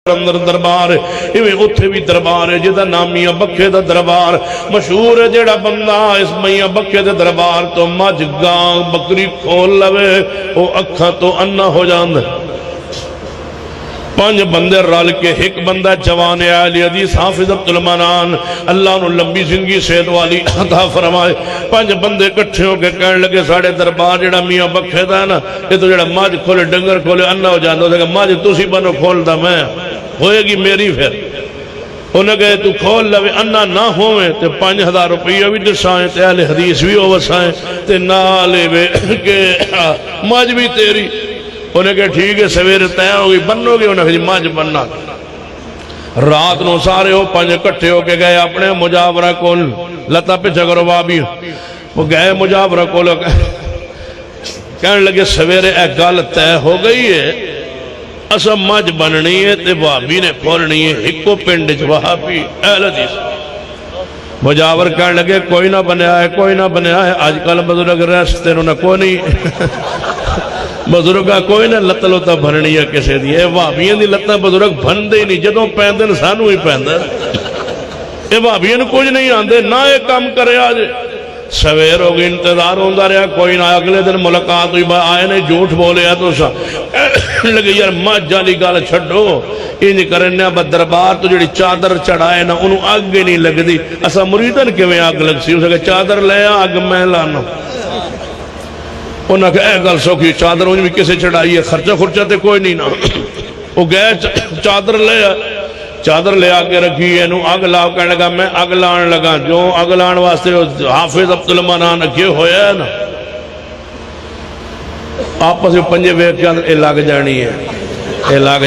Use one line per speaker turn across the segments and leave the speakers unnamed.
اندر دربار ہے ایویں اتھے بھی دربار ہے جدا نام میاں بکھے دا دربار مشہور ہے جیڑا بندہ اس میاں بکھے دے دربار تو مجھ گاں بکری کھول لوے وہ اکھاں تو انا ہو جاندے 5 بندے رل کے ایک بندہ جوان اہلحدیث حافظ عبدالمنان اللہ نے لمبی زندگی صحت والی عطا فرمائے 5 بندے کٹھے ہو کے کہنے لگے ساڑھے دربار جڑا میاں بکھے دا ہے نا یہ تو جڑا ماج کھولے ڈنگر کھولے انا ہو جاندہ ہو ماج تسی بنو کھول دا میں ہوئے گی میری پھر انہیں کہے تو کھول لوے انا نہ ہوئے تے 5000 روپیہ بھی دسائیں تے اہلحدیث بھی وسائیں تے نالے بے کہ ماج بھی تیری انہیں کہا ٹھیک ہے سویر تیہ ہوگی بنو گے انہیں کہا ماج بننا رات نو سارے ہو 5 کٹھے ہو کے گئے اپنے مجاورہ کول لتا پہ جگرو بابی وہ گئے مجاورہ کول کہنے لگے سویر ایک گال تیہ ہو گئی ہے اسا ماج بننی ہے تے بابی نے کھولنی ہے ہکو پنڈ جوابی اہلحدیث مجاور کہنے لگے کوئی نہ بنے آئے کوئی نہ بنے آئے آج کل بزرگ رستے انہوں نے کوئی نہیں بزرگاں کوئی نہ لتا لتا بھرنی ہے کسے دی اے وابیاں دی لتا بزرگ بھن دے نہیں جدوں پیندن سانو ہی پیندن اے وابیاں کچھ نہیں آندے نہ ایک کام کرے آج سویر ہوگی انتظار ہوندہ رہا کوئی نہ اگلے دن ملاقات ہوئی آئے نے جھوٹ بولے تو سا لگے یار ماں جالی گال چھڑو انہی کرنے با دربار تو جڑی چادر چڑھائے نا انہوں آگ نہیں لگ دی اسا مریدن کے میں آگ لگ سی اسے کہ چادر لے آگ میں لانا انہوں نے کہا اے گل سوکی چادر انہوں نے کسے چڑھائی ہے خرچہ تے کوئی نہیں نا وہ گئے چادر لے آگے رکھی ہے انہوں آگ لاؤ کہنے لگا میں آگ لان لگا جو آگ لان واسطے حافظ عبدالمنان رکھے ہویا ہے نا آپس میں پنجے ویک کے اندر اے لاگ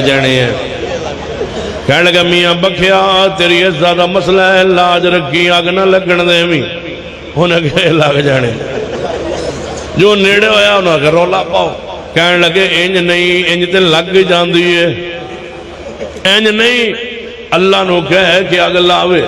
جانی ہے کہنے لگا میاں بکھیا تیری اس زیادہ مسئلہ ہے لاج رکھی آگ نہ لگن دے میں انہوں نے کہا اے لاگ جانے جو نیڑے ہویا انہوں نے رولا پاؤ کہنے لگے انج نہیں انج تے لگ جان دیئے انج نہیں اللہ نو کہے کہ اگ لاوے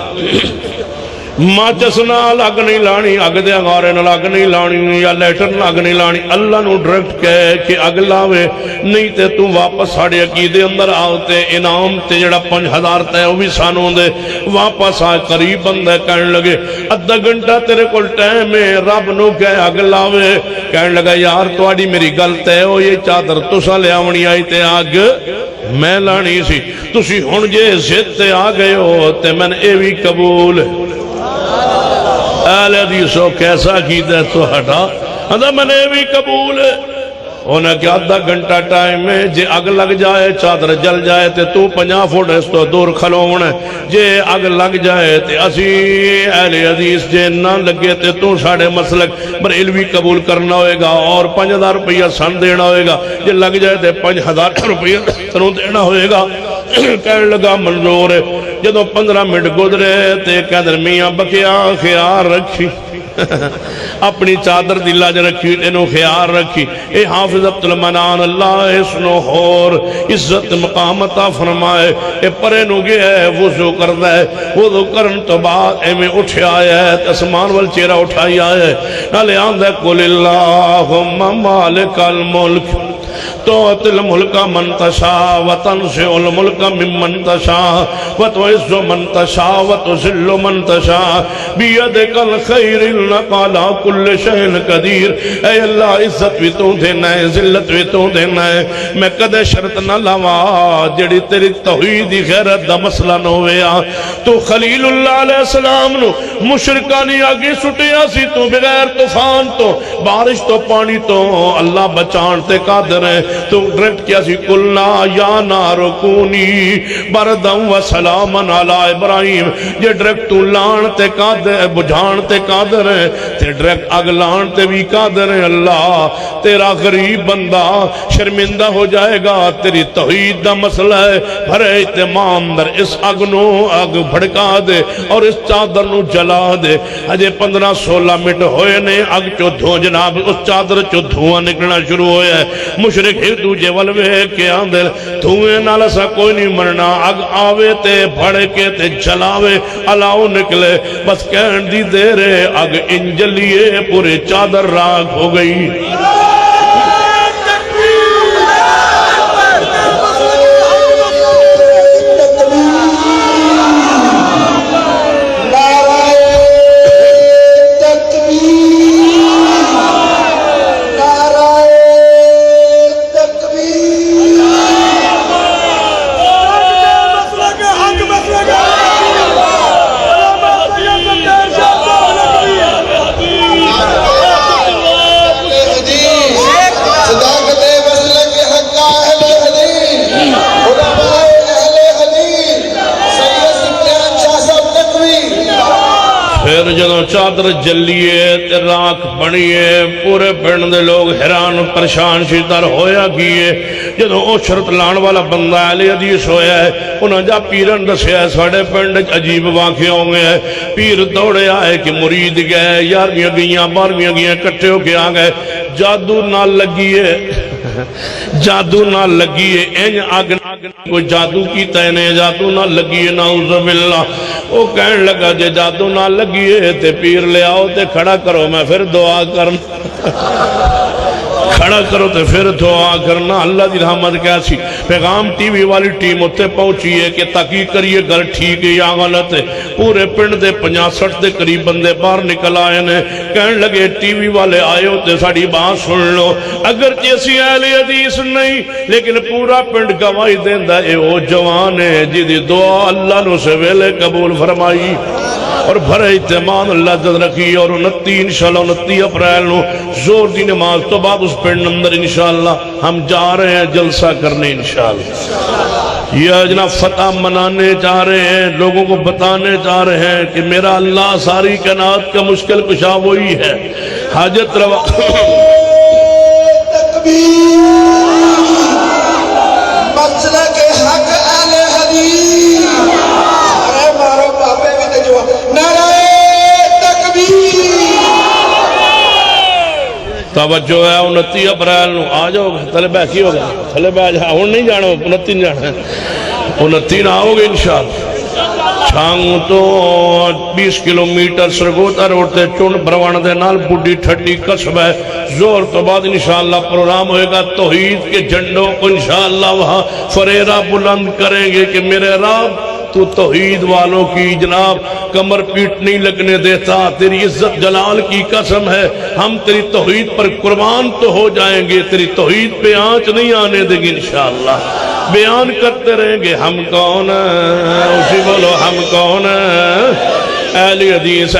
ماچس نال اگ نہیں لانی اگ دے انگارے نال اگ نہیں لانی یا لیٹر نال اگ نہیں لانی اللہ نو ڈائریکٹ کہے کہ اگ لاوے نہیں تے تو واپس ساڑے عقیدے اندر آتے انعام تے جڑا 5000 تے وہ بھی سانوں دے واپس آئے قریب بندے کہنے لگے ادھا گھنٹہ تیرے کول ٹائم ہے رب نو کہے اگ لاوے کہنے لگا یار تواڈی میری گل تے ہو یہ چادر تسا لے آونی آئی تے اگ میں لانی سی تسی ہن جے ضد تے آ گئے ہو تے میں اے بھی قبول اہلحدیثو کیسا کیتا ہے تو ہٹا اندھا میں نے بھی قبول ہے انہیں کہ آدھا گھنٹہ ٹائم ہے جے اگ لگ جائے چادر جل جائے تے تو 50 فٹ اس تو دور کھلونے جے اگ لگ جائے تے اسی اہلحدیث جے نہ لگے تے تو ساڑھے مسلک پر علوی قبول کرنا ہوئے گا اور 5000 روپیہ سن دینا ہوئے گا جے لگ جائے تے 5000 روپیہ سنوں دینا ہوئے گا کہنے لگا منظور ہے جدوں 15 منٹ گزرے تے کہندر میاں بکیا خیال رکھی اپنی چادر دلاج رکھی انہوں خیال رکھی اے حافظ عبدالمنان اللہ اسنو اور عزت مقامتہ فرمائے اے پرے نو گیا ہے وضو کردہ ہے وضو کرن تو بعد اے میں اٹھے آیا ہے تسمان والچیرہ اٹھائی آیا ہے نالے آندھے قل اللہم مالک الملک توت الملک من تشاء وتنزع الملک ممن تشاء وتعز من تشاء وتذل من تشاء بیدک الخیر انک علی کل شیء قدیر اے اللہ عزت بھی تو دینا ہے ذلت بھی تو دینا ہے میں کدے شرط نہ لاوا جڑی تیری توحید غیرت دا مسئلہ نہ ہویا تو خلیل اللہ علیہ السلام نو مشرکانی آگے سٹیا سی تو بغیر طوفان تو بارش تو پانی تو اللہ بچانتے قادر ہے تو ڈریکٹ کیا سی قلنا یا نارو کونی بردم و سلامن علی ابراہیم یہ ڈریکٹ تو لانتے قادر بجھانتے قادر ہے تے ڈریکٹ اگ لانتے بھی قادر ہے اللہ تیرا غریب بندہ شرمندہ ہو جائے گا تیری توحید دا مسئلہ ہے بھرے اتمام در اس اگ نو اگ بھڑکا دے اور اس چادر نو جلا دے اجے 15-16 منٹ ہوئے نے اگ چو دھو جناب اس چادر چو دھواں نکلنا شروع ہویا ہے مشرک ایک دوجے والوے کے آندر دھوئے نالا سا کوئی نہیں مرنا اگ آوے تے بھڑکے تے جلاوے علاؤ نکلے بس کہن دی دیرے اگ انجلیے پورے چادر راگ ہو گئی پھر جدوں چادر جلیے تے راکھ بنیے پورے پنڈ دے لوگ حیران پریشان شیطر ہویا کیے جدوں او شرط لان والا بندہ اہل حدیث ہویا ہے انہاں جا پیرن دسیا ہے ساڑھے پنڈ عجیب واقعہ ہوں گے پیر دوڑے آئے کہ مرید گئے 11ویں گئیاں 12ویں گئیاں کٹھے ہو کے آ گئے جادو نہ لگیے جادو نہ لگیے این آگ کوئی جادو کی تینے جادو نہ لگیے نعوذ باللہ وہ کہنے لگا جے جادو نہ لگیے تے پیر لے آؤ تے کھڑا کرو میں پھر دعا کرنا کھڑا کرو تے پھر دعا کرنا اللہ دی رحمت کیسی پیغام ٹی وی والی ٹیم اتے پہنچی ہے کہ تحقیق کریے گل ٹھیک ہے یا غلط ہے پورے پنڈ دے 50-60 دے قریب بندے باہر نکل آئے نے کہنے لگے ٹی وی والے آئے ہوتے ساڑھی بات سن لو اگر جیسی اہل حدیث نہیں لیکن پورا پنڈ گواہی دیندہ ہے وہ جوان ہے جدی دعا اللہ نے اسے ویلے قبول فرمائی اور بھرے اہتمام اللہ جد رکھی اور 29 انشاءاللہ 29 اپریل نو زور دی نماز تو بعد اس پنڈ اندر انشاءاللہ ہم جا رہے ہیں جلسہ کرنے انشاءاللہ یہ جناب فتح منانے جا رہے ہیں لوگوں کو بتانے جا رہے ہیں کہ میرا اللہ ساری کائنات کا مشکل کشا وہی ہے حاجت روا
تکبیر مسلک حق اہل حدیث ارے مارو پاپے بھی تجھو نعرہ تکبیر
توجہ ہے 29 اپریل نو آ جاؤ تھلے بیٹھی ہو گیا تھلے بیٹھ جا ہون نہیں جانا 29 جانا ہے 29 آؤ گے انشاءاللہ چھانگ تو 20 کلومیٹر سرگوتا روڈ تے چون بروان دے نال بڑی ٹھڈی قصب ہے زور تو بعد انشاءاللہ پروگرام ہوئے گا توحید کے جھنڈوں کو انشاءاللہ وہاں فریرہ بلند کریں گے کہ میرے رب تو توحید والوں کی جناب کمر پیٹ نہیں لگنے دیتا تیری عزت جلال کی قسم ہے ہم تیری توحید پر قربان تو ہو جائیں گے تیری توحید پہ آنچ نہیں آنے دیں گے انشاءاللہ بیان کرتے رہیں گے ہم کون ہیں اسی بولو ہم کون ہیں اہل حدیث